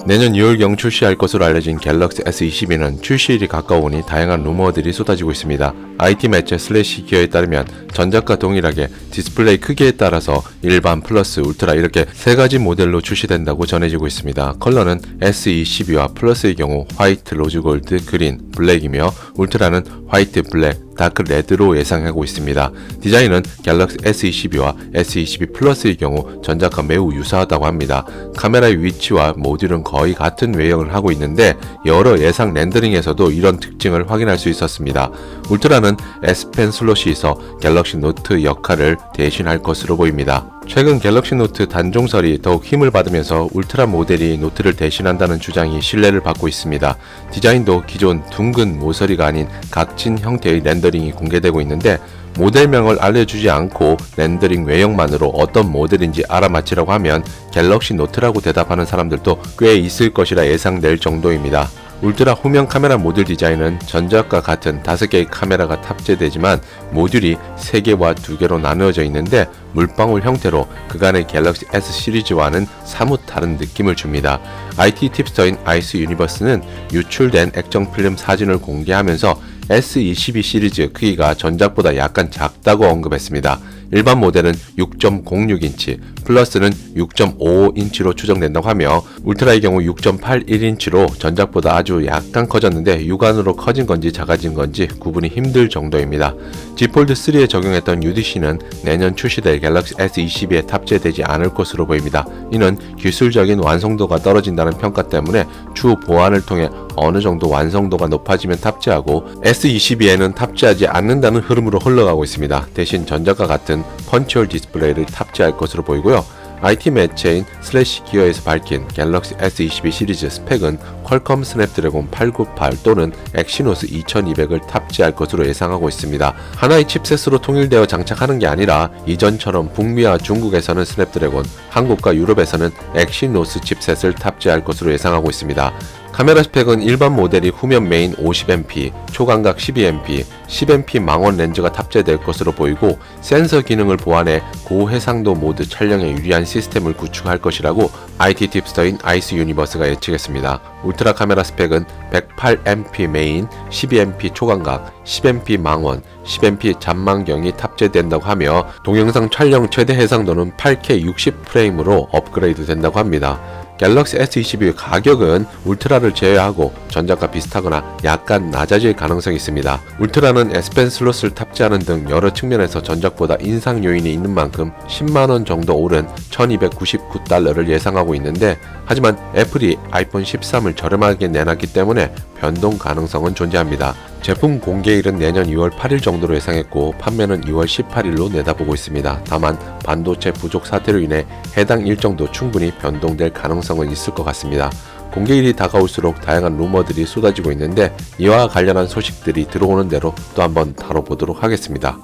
내년 2월경 출시할 것으로 알려진 갤럭시 S22는 출시일이 가까우니 다양한 루머들이 쏟아지고 있습니다. IT 매체 슬래시기어에 따르면 전작과 동일하게 디스플레이 크기에 따라서 일반, 플러스, 울트라 이렇게 세 가지 모델로 출시된다고 전해지고 있습니다. 컬러는 S22와 플러스의 경우 화이트, 로즈골드, 그린, 블랙이며 울트라는 화이트, 블랙, 다크 레드로 예상하고 있습니다. 디자인은 갤럭시 S22와 S22 플러스의 경우 전작과 매우 유사하다고 합니다. 카메라의 위치와 모듈은 거의 같은 외형을 하고 있는데 여러 예상 렌더링에서도 이런 특징을 확인할 수 있었습니다. 울트라는 S펜 슬롯이 있어 갤럭시 노트 역할을 대신할 것으로 보입니다. 최근 갤럭시 노트 단종설이 더욱 힘을 받으면서 울트라 모델이 노트를 대신한다는 주장이 신뢰를 받고 있습니다. 디자인도 기존 둥근 모서리가 아닌 각진 형태의 렌더링이 공개되고 있는데 모델명을 알려주지 않고 렌더링 외형만으로 어떤 모델인지 알아맞히라고 하면 갤럭시 노트라고 대답하는 사람들도 꽤 있을 것이라 예상될 정도입니다. 울트라 후면 카메라 모듈 디자인은 전작과 같은 5개의 카메라가 탑재되지만 모듈이 3개와 2개로 나누어져 있는데 물방울 형태로 그간의 갤럭시 S 시리즈와는 사뭇 다른 느낌을 줍니다. IT 팁스터인 아이스 유니버스는 유출된 액정 필름 사진을 공개하면서 S22 시리즈 크기가 전작보다 약간 작다고 언급했습니다. 일반 모델은 6.06인치, 플러스는 6.55인치로 추정된다고 하며 울트라의 경우 6.81인치로 전작보다 아주 약간 커졌는데 육안으로 커진 건지 작아진 건지 구분이 힘들 정도입니다. Z 폴드 3에 적용했던 UDC는 내년 출시될 갤럭시 S22에 탑재되지 않을 것으로 보입니다. 이는 기술적인 완성도가 떨어진다는 평가 때문에 추후 보완을 통해 어느 정도 완성도가 높아지면 탑재하고 S22에는 탑재하지 않는다는 흐름으로 흘러가고 있습니다. 대신 전작과 같은 펀치홀 디스플레이를 탑재할 것으로 보이고요. IT 매체인 슬래시기어에서 밝힌 갤럭시 S22 시리즈 스펙은 퀄컴 스냅드래곤 898 또는 엑시노스 2200을 탑재할 것으로 예상하고 있습니다. 하나의 칩셋으로 통일되어 장착하는 게 아니라 이전처럼 북미와 중국에서는 스냅드래곤, 한국과 유럽에서는 엑시노스 칩셋을 탑재할 것으로 예상하고 있습니다. 카메라 스펙은 일반 모델이 후면 메인 50MP, 초광각 12MP, 10MP 망원 렌즈가 탑재될 것으로 보이고 센서 기능을 보완해 고해상도 모드 촬영에 유리한 시스템을 구축할 것이라고 IT 팁스터인 아이스 유니버스가 예측했습니다. 울트라 카메라 스펙은 108MP 메인, 12MP 초광각, 10MP 망원, 10MP 잔망경이 탑재된다고 하며 동영상 촬영 최대 해상도는 8K 60프레임으로 업그레이드 된다고 합니다. 갤럭시 S22의 가격은 울트라를 제외하고 전작과 비슷하거나 약간 낮아질 가능성이 있습니다. 울트라는 S펜 슬롯을 탑재하는 등 여러 측면에서 전작보다 인상 요인이 있는 만큼 10만원 정도 오른 1299달러를 예상하고 있는데 하지만 애플이 아이폰 13을 저렴하게 내놨기 때문에 변동 가능성은 존재합니다. 제품 공개일은 내년 2월 8일 정도로 예상했고 판매는 2월 18일로 내다보고 있습니다. 다만 반도체 부족 사태로 인해 해당 일정도 충분히 변동될 가능성은 있을 것 같습니다. 공개일이 다가올수록 다양한 루머들이 쏟아지고 있는데 이와 관련한 소식들이 들어오는 대로 또 한번 다뤄보도록 하겠습니다.